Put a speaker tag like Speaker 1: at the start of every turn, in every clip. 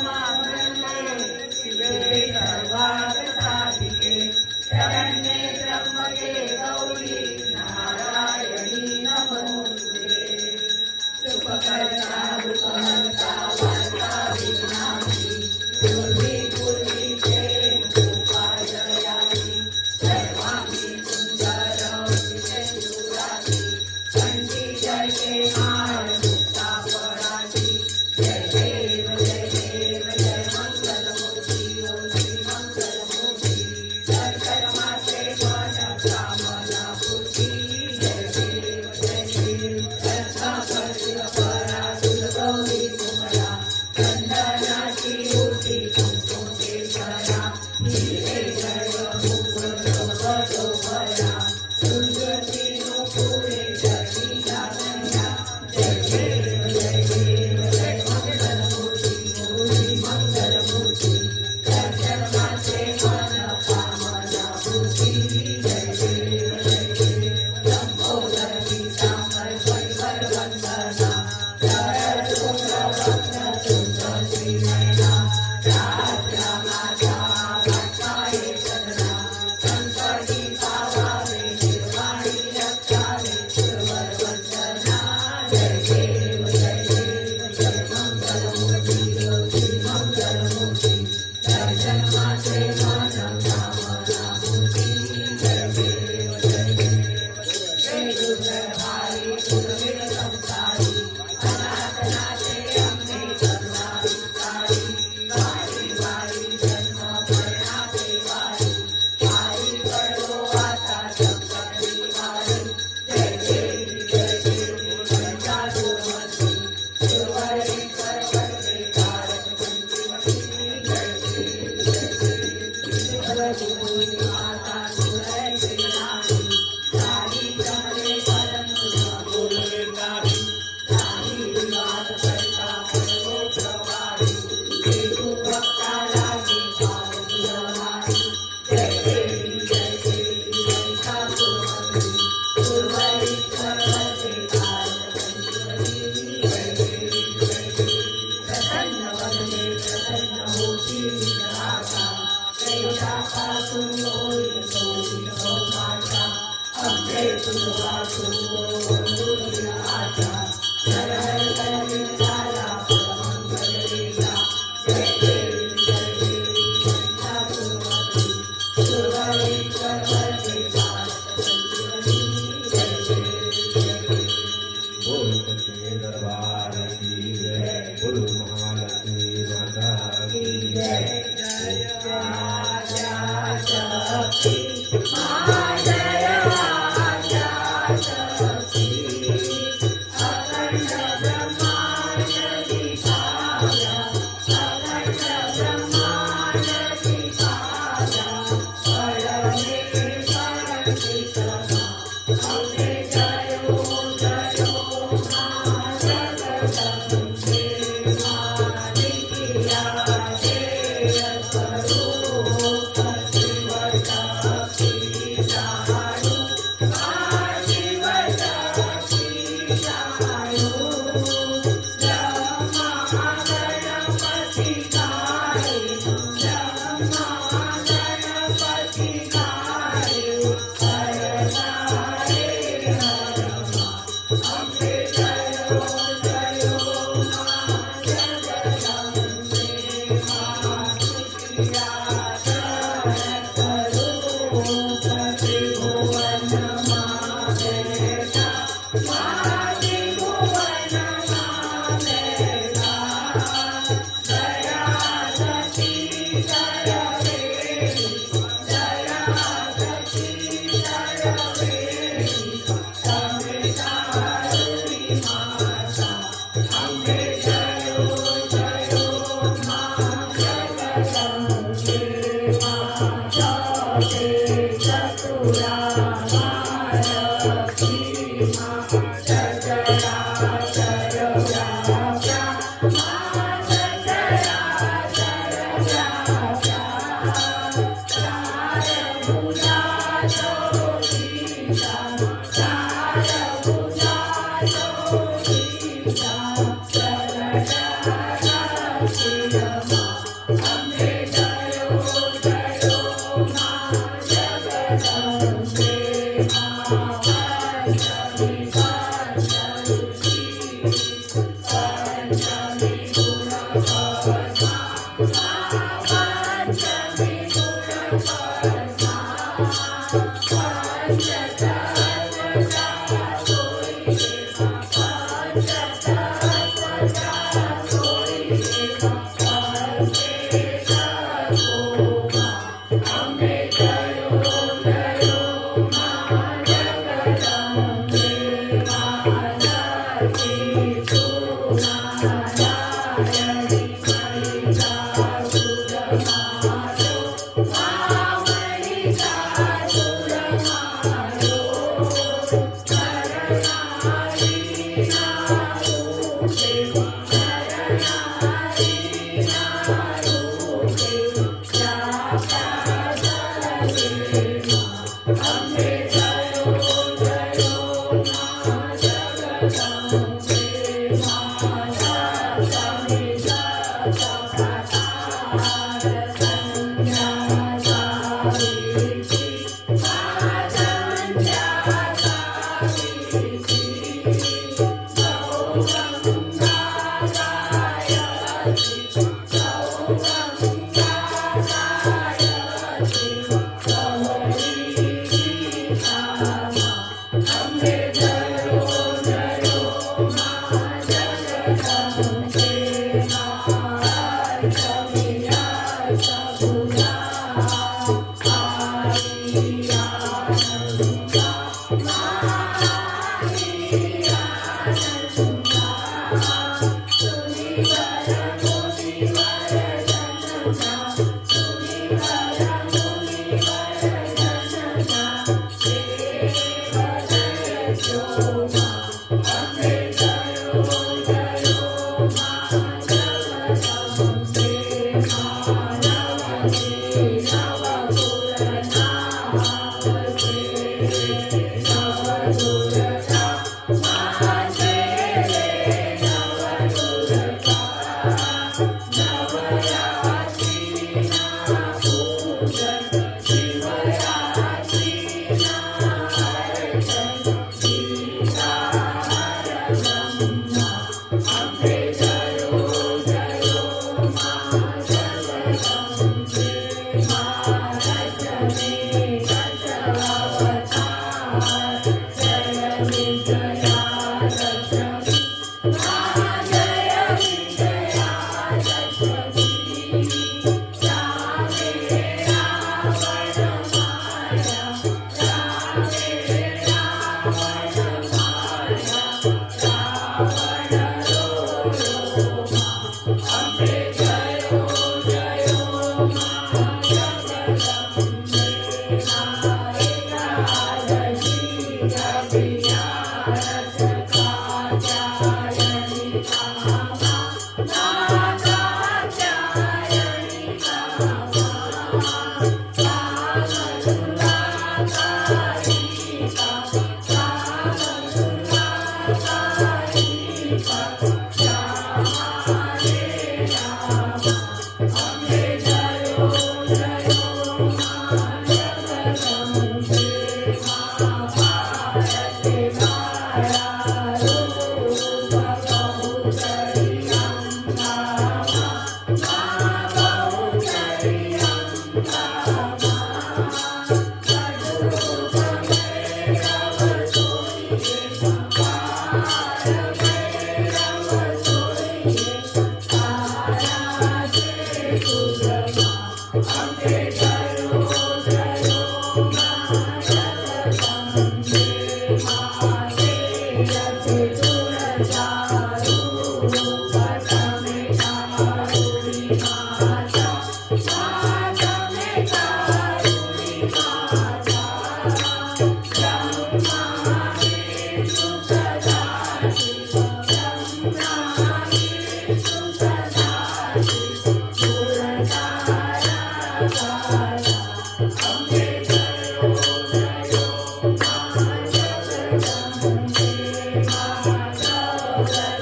Speaker 1: सर्वमङ्गलमाङ्गल्ये शिवे सर्वार्थसाधिके शरण्ये त्र्यम्बके गौरी नारायणी नमोस्तुते शुभकर्ता दुःखहर्ता वार्ता विघ्नानि पूर्वी पूर्वीते उपाययामि सर्वाणि सुन्दरं विशेषुराति कंठी जय के हार मुक्ता पराति जय देव जय मंगलमूर्ति ओम श्री मंगलमूर्ति दर्शन मात्रे मन कामना पूर्ति जय देव दर्शा कर परा सुरगौरी कुमरा चंदनाची मूर्ति कुमकुम केसरा नीले जय मुकुर भगवतो भया सुंदरी नुपुरे जटी लावण्या जय देव जय मंगलमूर्ति गौरी मंगलमूर्ति दर्शन मात्रे मन कामना पूर्ति जय देव लंबोदरी सांबर परिवर वंदना जय सुंदर सुंदर श्री नयना राजा माता भक्ताये चंद्रा संकटी पावावे निर्वाणी रक्षावे सुरवर वंदना जय देव मंगलमूर्ति गौरी मंगलमूर्ति दर्शन मात्रे मन कामना पूर्ति जय देव जय दुर्गहारी सुरवीर संसारी अनाथनाथे अम्बे करुणाविकारी वारी वारी जन्म मरणाचे वारी आई पडो आता संकटी वारी जय देवी जादूमती सुरवरी करवटे कारक कुंतीमती जय देवी माता सुरय श्रीरानी सारी जमले परंतु बोले नाही सारी विवाद करता पडो प्रवारी देखू भक्ता लागी पावती रवारी जय देवी जादूमती सुरवरी करवटे कारक कुंतीमती जय देवी प्रसन्न वदने प्रसन्न होती विघ्नाचा कैलासापासून होईल सोडील भोगाचा अभय तुझवासून दूर आजा सरळ करील झाला परमंगल लीला जय देवी जादूमती सुरवरी करवटे कारक कुंतीमती जय देवी
Speaker 2: बोल सच्चे दरबार की जय बोल महालक्ष्मी माता की जय
Speaker 1: शक्ति जय शक्ति अखंड ब्रह्मांड दिखाया अखंड ब्रह्मांड दिखाया परमेश्वर की सभा अम्बे जयो जयो मां जगदम्बे मानिकिया जय करो
Speaker 3: Thank you.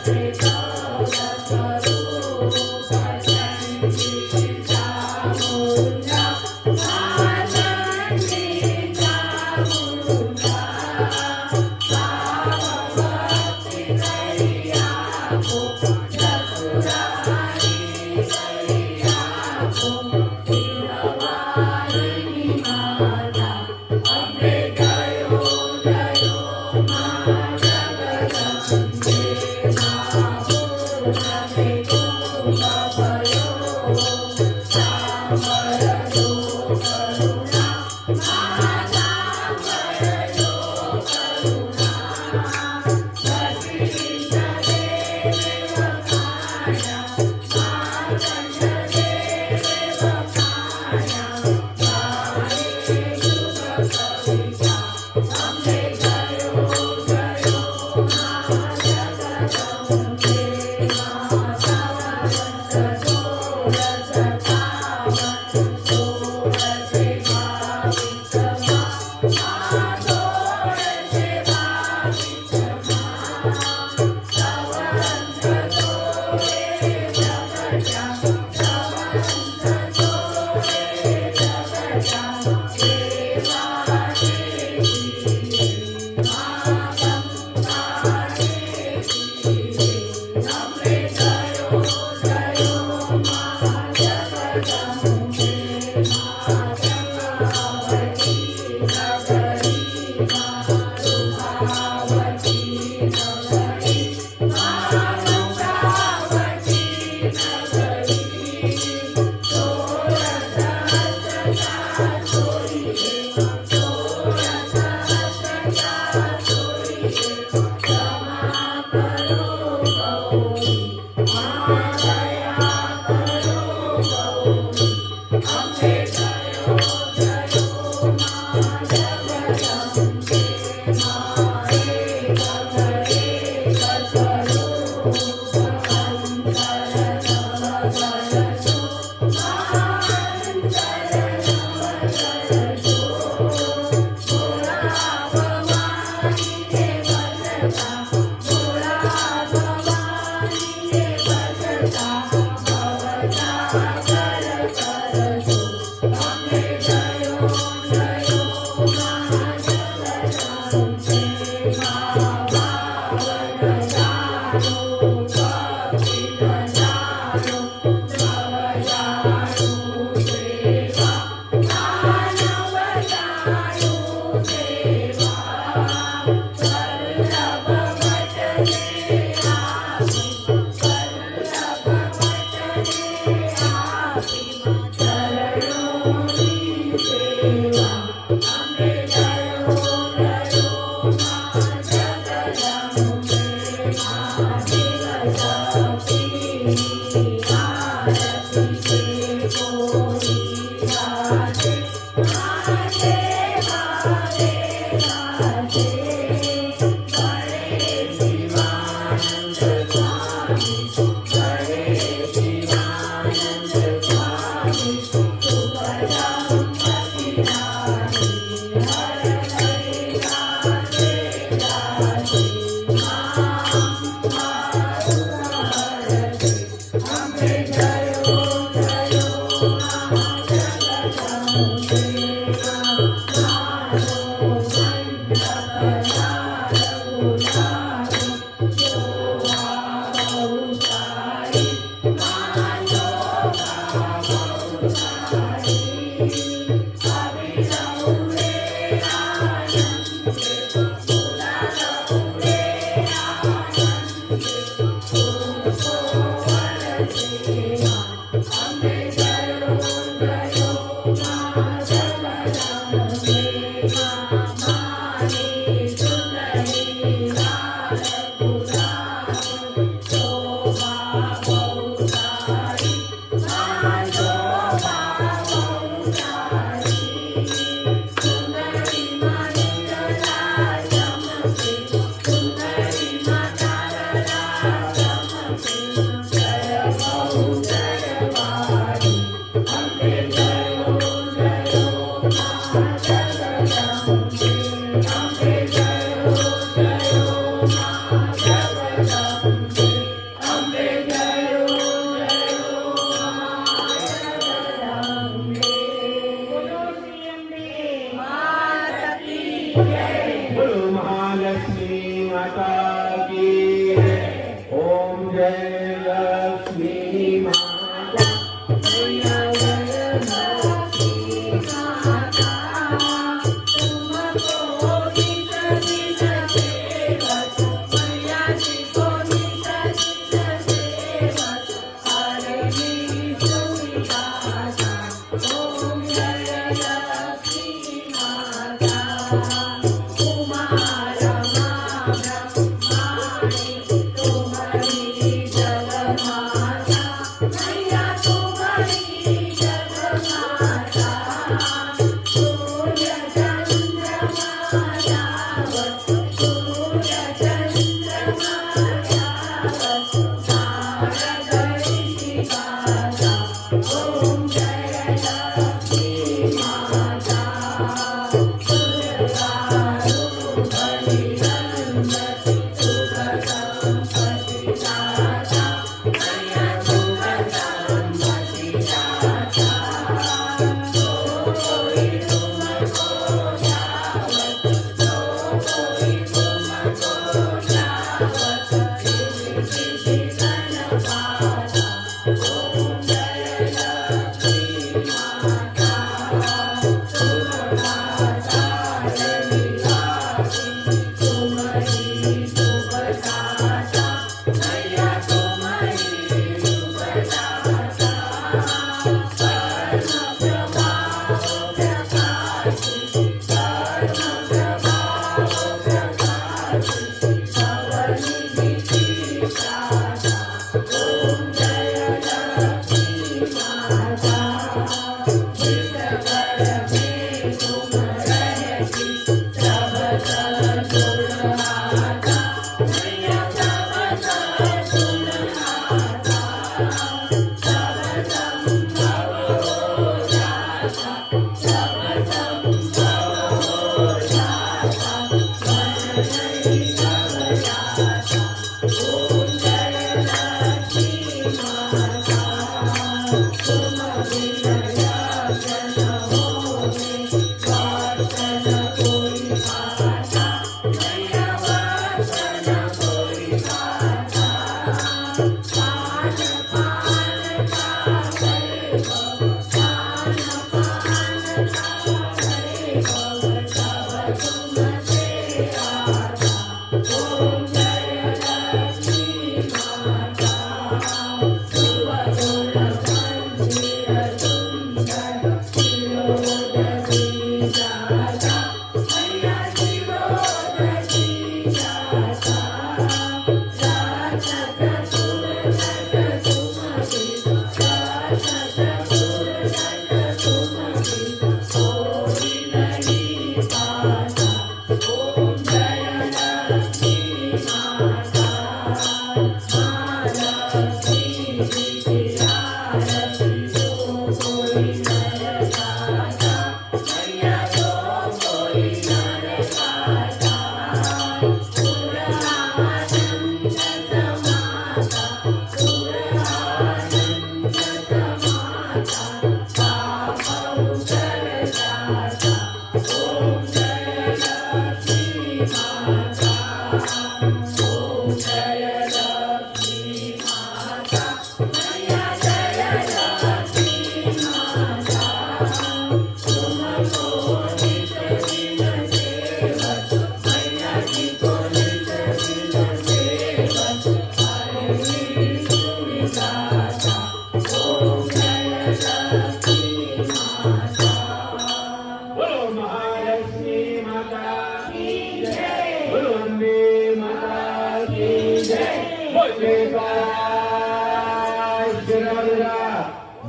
Speaker 1: Thank you.
Speaker 2: बोलो महालक्ष्मी माता की जय। ओम जय लक्ष्मी माता।
Speaker 1: Thank you.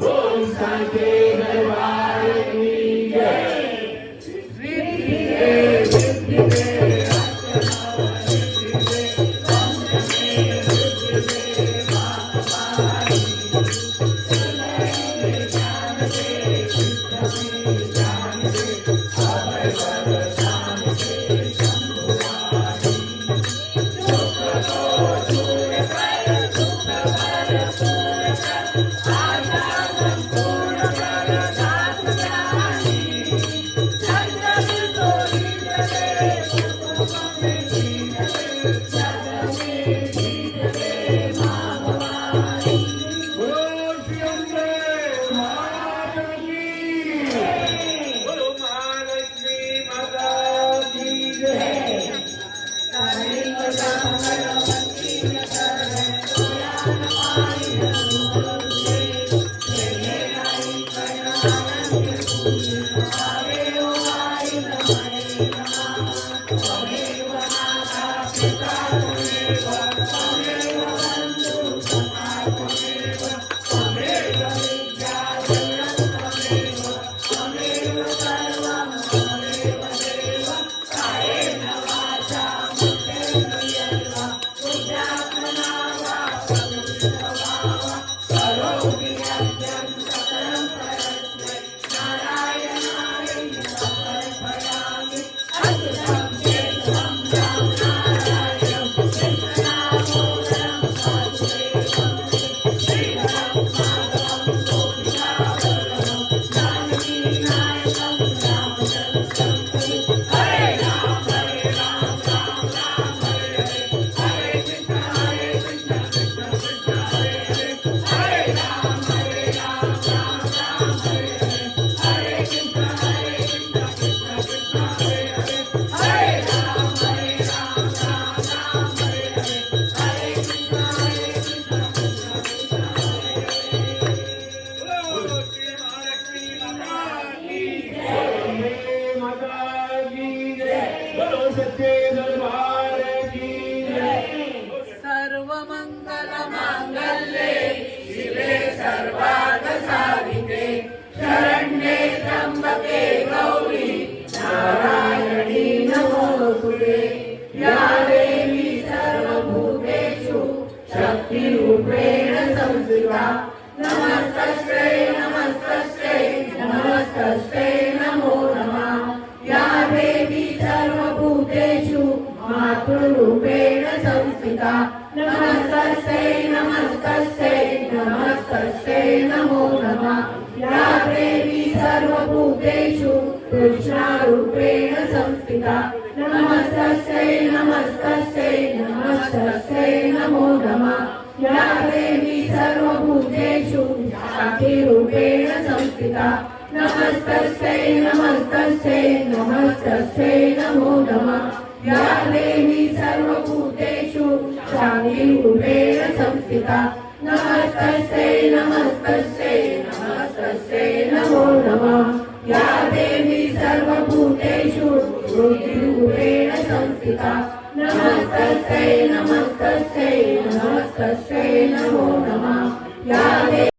Speaker 2: बोल सांचे दरबार की जय। बोलो महालक्ष्मी माता की जय। सच्चे दरबार की जय।
Speaker 1: सर्व मंगल मांगल्ये शिवे सर्वार्थ साधिके शरण्ये त्र्यंबके गौरी नारायणी नमोस्तुते या देवी सर्वभूतेषु शक्तिरूपेण संस्थिता नमस्तस्यै नमस्तस्यै नमस्तस्यै नमो नमः या देवी सर्वभूतेषु मातृरूपेण संस्थिता नमस्तस्यै नमस्तस्यै नमस्तस्यै नमो नमः या देवी सर्वभूतेषु कृष्णारूपेण संस्थिता नमस्तस्यै नमस्तस्यै नमस्तस्यै नमो नमः या देवी सर्वभूतेषु शाक्तिरूपेण संस्थिता नमस्तस्यै नमस्तस्यै नमस्तस्यै नमो नमः या देवी सर्वभूतेषु शाक्तिरूपेण संस्थिता नमस्तस्यै नमस्तस्यै नमस्तस्यै नमो नमः या देवी सर्वभूतेषु बुद्धिरूपेण संस्थिता नमस्तस्यै नमस्तस्यै नमस्तस्यै नमो नमः या